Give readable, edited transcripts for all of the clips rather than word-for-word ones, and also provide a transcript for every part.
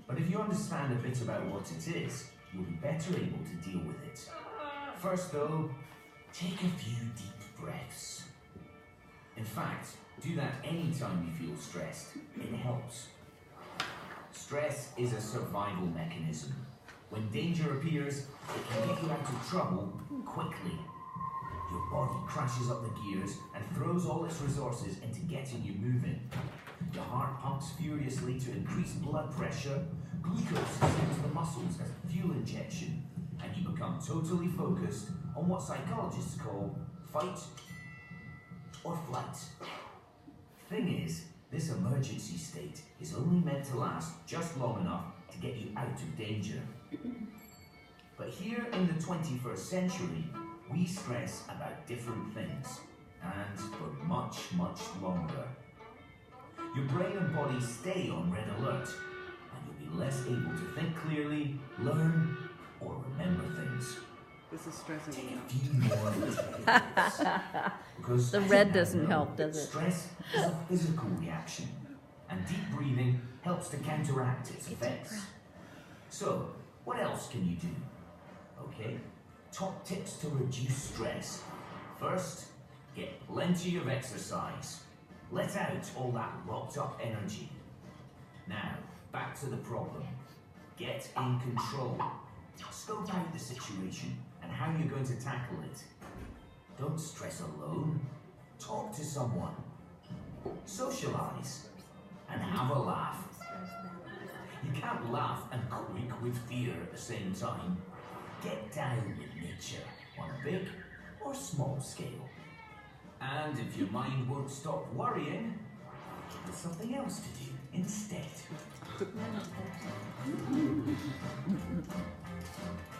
But if you understand a bit about what it is, you'll be better able to deal with it. First though, take a few deep breaths. In fact, do that anytime you feel stressed. It helps. Stress is a survival mechanism. When danger appears, it can get you out of trouble quickly. Your body crashes up the gears and throws all its resources into getting you moving. Your heart pumps furiously to increase blood pressure, glucose is sent to the muscles as fuel injection, and you become totally focused on what psychologists call fight or flight. Thing is, this emergency state is only meant to last just long enough to get you out of danger. But here in the 21st century, we stress about different things, and for much, much longer. Your brain and body stay on red alert, and you'll be less able to think clearly, learn, or remember things. This is stressing Take me a out. few more because The as red you doesn't know, help, does it? Stress is a physical reaction, and deep breathing helps to counteract its effects. So, what else can you do? Okay, top tips to reduce stress. First, get plenty of exercise. Let out all that locked up energy. Now, back to the problem. Get in control. Scope out the situation and how you're going to tackle it. Don't stress alone. Talk to someone. Socialize. And have a laugh. You can't laugh and quake with fear at the same time. Get down with nature on a big or small scale. And if your mind won't stop worrying, there's something else to do instead.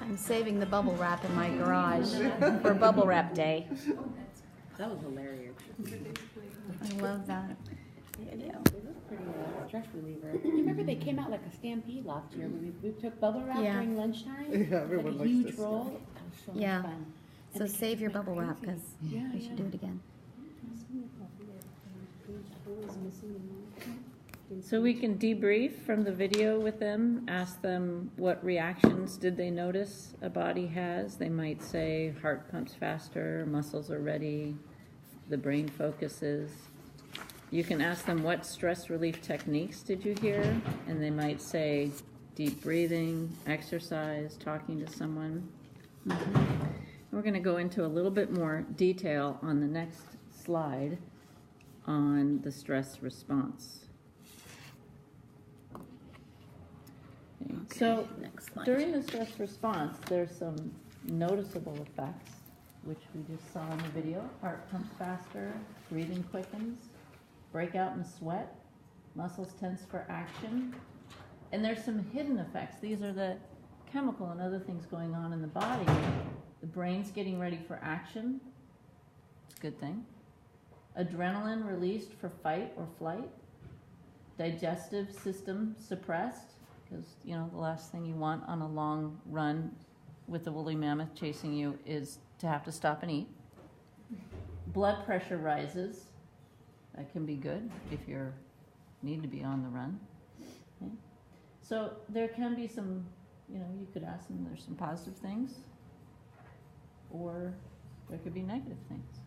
I'm saving the bubble wrap in my garage for bubble wrap day. That was hilarious. I love that video. It was pretty stress reliever. You remember they came out like a stampede last year when we took bubble wrap Yeah. during lunchtime? Yeah, everyone like a likes huge this. roll. That was so Yeah. much fun. So And the save kids your went bubble wrap crazy. because Yeah, we should do it again. So we can debrief from the video with them, ask them what reactions did they notice a body has. They might say heart pumps faster, muscles are ready, the brain focuses. You can ask them what stress relief techniques did you hear, and they might say deep breathing, exercise, talking to someone. We're going to go into a little bit more detail on the next slide on the stress response. Okay. So Next slide. during the stress response, there's some noticeable effects, which we just saw in the video. Heart pumps faster, breathing quickens, break out in sweat, muscles tense for action. And there's some hidden effects. These are the chemical and other things going on in the body. The brain's getting ready for action. It's a good thing. Adrenaline released for fight or flight. Digestive system suppressed, because you know the last thing you want on a long run with the woolly mammoth chasing you is to have to stop and eat. Blood pressure rises. That can be good if you need to be on the run. Okay. So there can be some, you know, you could ask them, there's some positive things, or there could be negative things.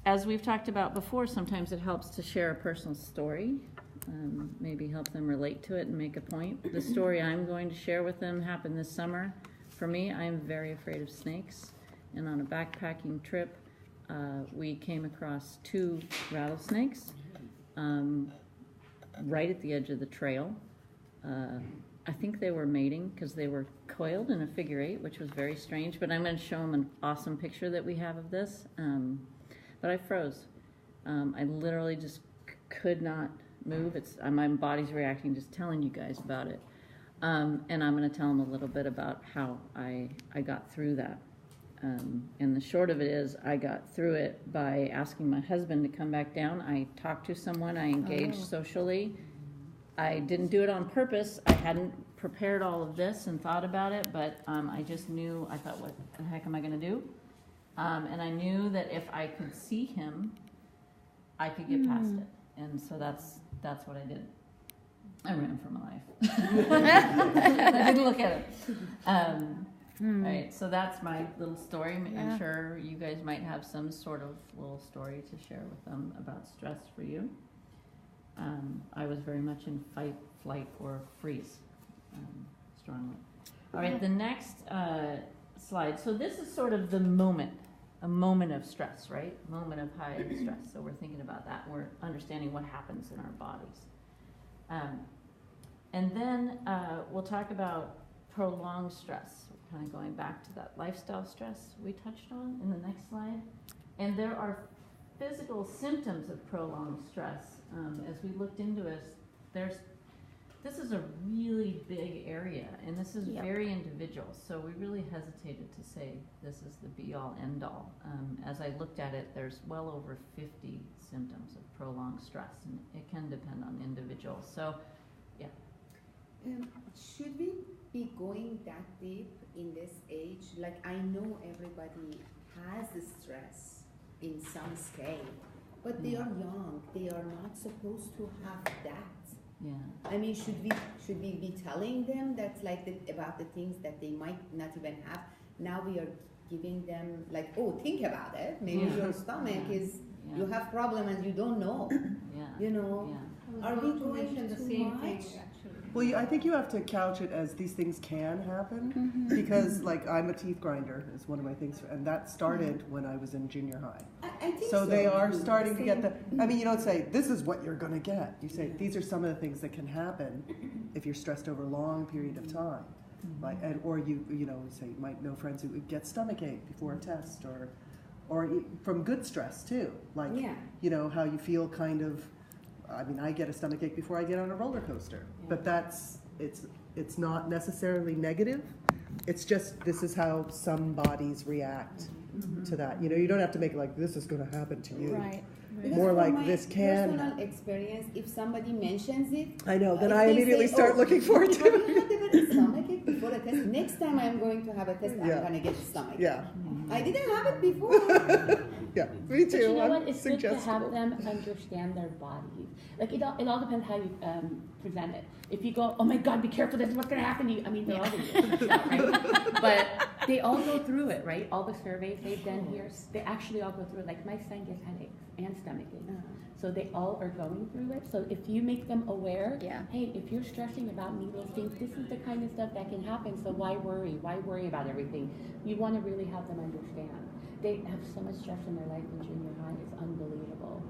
As we've talked about before, sometimes it helps to share a personal story, maybe help them relate to it and make a point. The story I'm going to share with them happened this summer. For me, I'm very afraid of snakes, and on a backpacking trip, we came across 2 rattlesnakes right at the edge of the trail. I think they were mating because they were coiled in a figure 8, which was very strange, but I'm going to show them an awesome picture that we have of this. But I froze. I literally just could not move. My body's reacting just telling you guys about it. And I'm going to tell them a little bit about how I got through that. And the short of it is I got through it by asking my husband to come back down. I talked to someone, I engaged socially. I didn't do it on purpose. I hadn't prepared all of this and thought about it, but I just knew, I thought, what the heck am I going to do? And I knew that if I could see him, I could get past it. And so that's what I did. I ran for my life. I didn't look at it. Right, so that's my little story. I'm Yeah. sure you guys might have some sort of little story to share with them about stress for you. I was very much in fight, flight, or freeze, strongly. All right, the next slide. So this is sort of the moment, a moment of stress, right? Moment of high stress. So we're thinking about that. We're understanding what happens in our bodies. And then we'll talk about prolonged stress, kind of going back to that lifestyle stress we touched on in the next slide. And there are physical symptoms of prolonged stress. As we looked into it, this is a really big area, and this is very individual. So we really hesitated to say this is the be-all, end-all. As I looked at it, there's well over 50 symptoms of prolonged stress, and it can depend on individuals. So, yeah. Should we be going that deep in this age? Like, I know everybody has the stress in some scale, but they are young. They are not supposed to have that. Yeah. I mean, should we be telling them that's like about the things that they might not even have? Now we are giving them like, oh, think about it. Maybe your stomach is you have problem and you don't know. Yeah. You know. Yeah. Are we going the too same much? thing, actually? Well, I think you have to couch it as these things can happen, because like I'm a teeth grinder is one of my things, and that started when I was in junior high. I think So they are too. starting to get the, I mean, you don't say, this is what you're gonna get. You say, these are some of the things that can happen if you're stressed over a long period of time. Like, or you say, you might know friends who would get stomachache before a test, or from good stress too. Like, you know, how you feel kind of, I mean, I get a stomachache before I get on a roller coaster, but it's not necessarily negative. It's just, this is how some bodies react to that. You know, you don't have to make it like, this is going to happen to you. Right. Because More from like my this can. personal experience, if somebody mentions it, I know, then if I they immediately say, start "Oh, looking forward to have it. you had a stomachache before a test? Next time I'm going to have a test, Yeah. I'm going to get a stomachache. Yeah, I didn't have it before. yeah, me too. But you know I'm what? It's good to have suggestible. them understand their bodies. Like it all depends how you present it. If you go, oh my God, be careful! This is what's going to happen to you. I mean, they're all going to get out, right? But they all go through it, right? All the surveys they've done here, they actually all go through it. Like my son gets headaches and stomach aches. So they all are going through it. So if you make them aware, hey, if you're stressing about needles, things, this is the kind of stuff that can happen. So why worry? Why worry about everything? You want to really have them understand. They have so much stress in their life in junior high. It's unbelievable.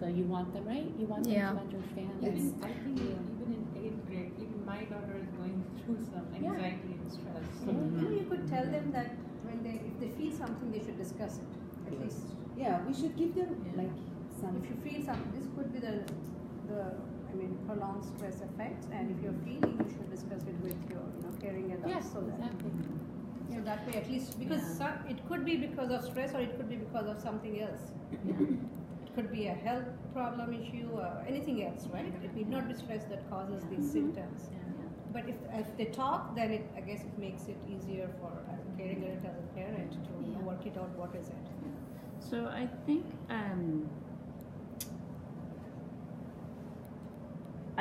So you want them, right? You want them to understand. Even, I think even in 8th grade, even my daughter is going through some anxiety and stress. So you could tell them that when if they feel something, they should discuss it. At least. Yeah, we should give them like some. If you feel something, this could be the prolonged stress effects, and if you're feeling, you should discuss it with your caring adults. Yes, So that, exactly. so that way, at least, because it could be because of stress, or it could be because of something else. It could be a health problem issue or anything else, right? It need not be stress that causes these symptoms. But if they talk, then I guess it makes it easier for as a caring adult, as a parent, to work it out. What is it? So I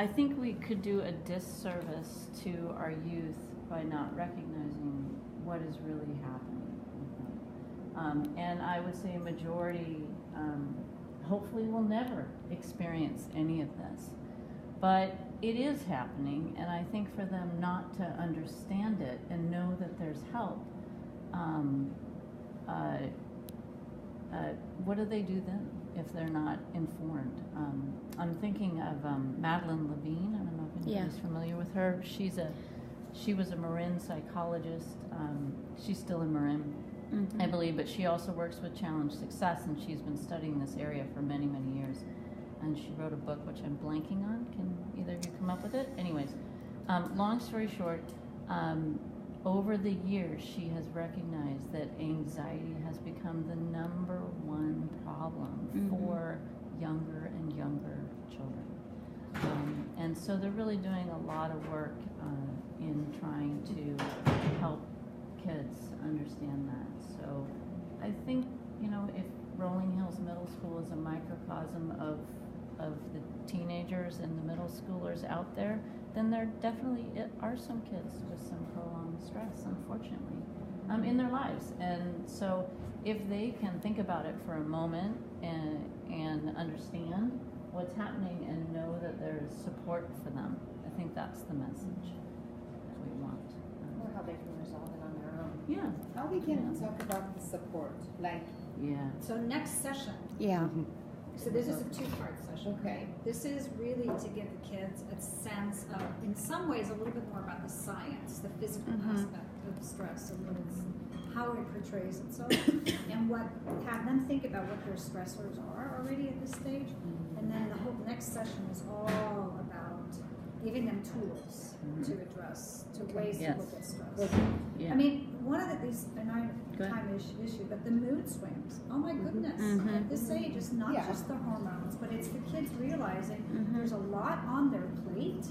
think we could do a disservice to our youth by not recognizing what is really happening with them. And I would say a majority hopefully will never experience any of this. But it is happening, and I think for them not to understand it and know that there's help, what do they do then if they're not informed? I'm thinking of Madeline Levine. I don't know if anybody's familiar with her. She was a Marin psychologist. She's still in Marin, I believe, but she also works with Challenge Success, and she's been studying this area for many, many years. And she wrote a book, which I'm blanking on. Can either of you come up with it? Anyways, long story short, over the years, she has recognized that anxiety has become the #1 problem for younger and younger children. And so they're really doing a lot of work in trying to help kids understand that. So I think, if Rolling Hills Middle School is a microcosm of of the teenagers and the middle schoolers out there, then there definitely are some kids with some prolonged stress, unfortunately, in their lives. And so if they can think about it for a moment and understand what's happening and know that there's support for them, I think that's the message that we want. Or how they can resolve it on their own. Yeah, How we can talk about the support, like, yeah. So next session, Yeah. so this is a two-part session. okay, This is really to give the kids a sense of, in some ways, a little bit more about the science, the physical aspect of stress and what it's, how it portrays itself, and have them think about what their stressors are already at this stage. And then the whole next session is all about giving them tools to address, to ways Yes. to look at stress. Yeah. I mean, one of these, and I Go ahead. time issue, but the mood swings. Oh my goodness! At this age, it's not Yeah. just the hormones, but it's the kids realizing there's a lot on their plate,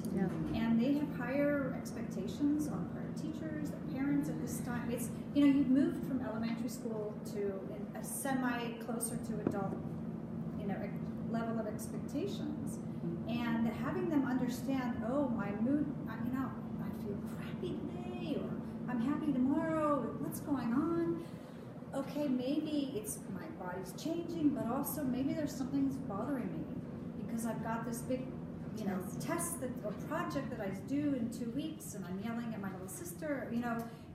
and they have higher expectations on their teachers, their parents at this time. It's you've moved from elementary school to a semi closer to adult, level of expectations, and having them understand, oh, my mood, I feel crappy today, or I'm happy tomorrow, what's going on? Okay, maybe it's my body's changing, but also maybe there's something's bothering me because I've got this big, test or project that I do in 2 weeks, and I'm yelling at my little sister,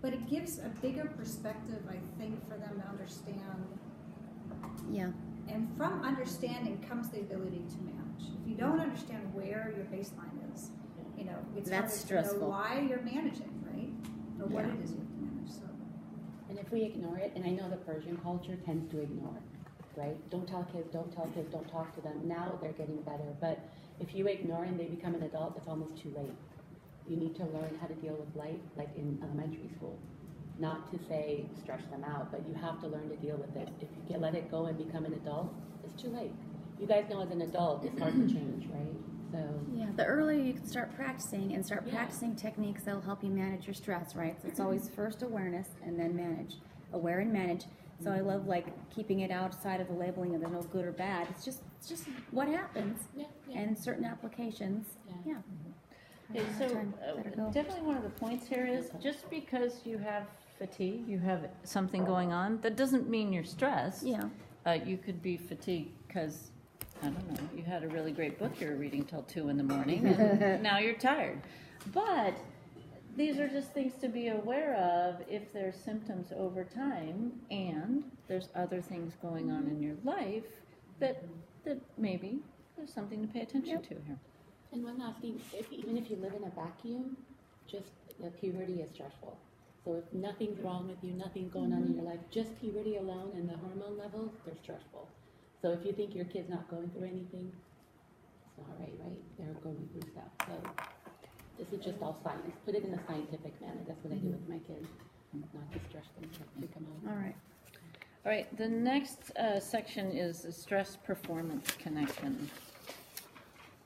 but it gives a bigger perspective, I think, for them to understand. Yeah. And from understanding comes the ability to manage. If you don't understand where your baseline is, it's That's harder to stressful. know why you're managing, right? Or what Yeah. it is you have to manage. So. And if we ignore it, and I know the Persian culture tends to ignore, right? Don't tell kids, don't tell kids, don't talk to them. Now they're getting better, but if you ignore and they become an adult, it's almost too late. You need to learn how to deal with life like in elementary school. Not to say stress them out, but you have to learn to deal with it. If you let it go and become an adult, it's too late. You guys know as an adult, it's hard to change, right? So Yeah, the earlier you can start practicing Yeah. practicing techniques that'll help you manage your stress, right? So it's always first awareness and then manage. Aware and manage. So I love keeping it outside of the labeling of there's no good or bad. It's just what happens yeah. and certain applications. Yeah. Yeah. Okay, so Time. Better go. definitely one of the points here is just because you have fatigue, you have something going on, that doesn't mean you're stressed. Yeah. You could be fatigued because, I don't know, you had a really great book you were reading till 2 in the morning, and now you're tired. But these are just things to be aware of if there's symptoms over time and there's other things going on in your life that maybe there's something to pay attention to here. And one last thing, even if you live in a vacuum, just the puberty is stressful. So if nothing's wrong with you, nothing's going on in your life, just puberty alone and the hormone levels, they're stressful. So if you think your kid's not going through anything, it's not right? They're going through stuff. So this is just all science. Put it in a scientific manner. That's what I do with my kids. Not to stress them, to come out. All right. All right, the next section is the stress performance connection.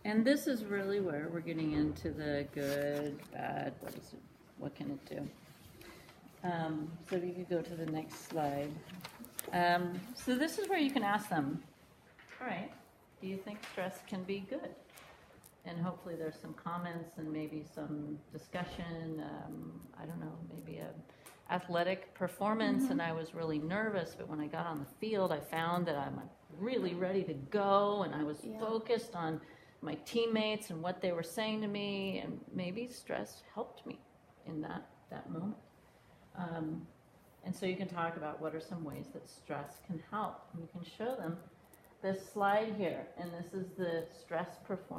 And this is really where we're getting into the good, bad, what can it do? So if you could go to the next slide. So this is where you can ask them, all right, do you think stress can be good? And hopefully there's some comments and maybe some discussion, I don't know, maybe a athletic performance, and I was really nervous, but when I got on the field, I found that I'm really ready to go, and I was focused on my teammates and what they were saying to me, and maybe stress helped me in that moment. And so you can talk about what are some ways that stress can help, and you can show them this slide here, and this is the stress performance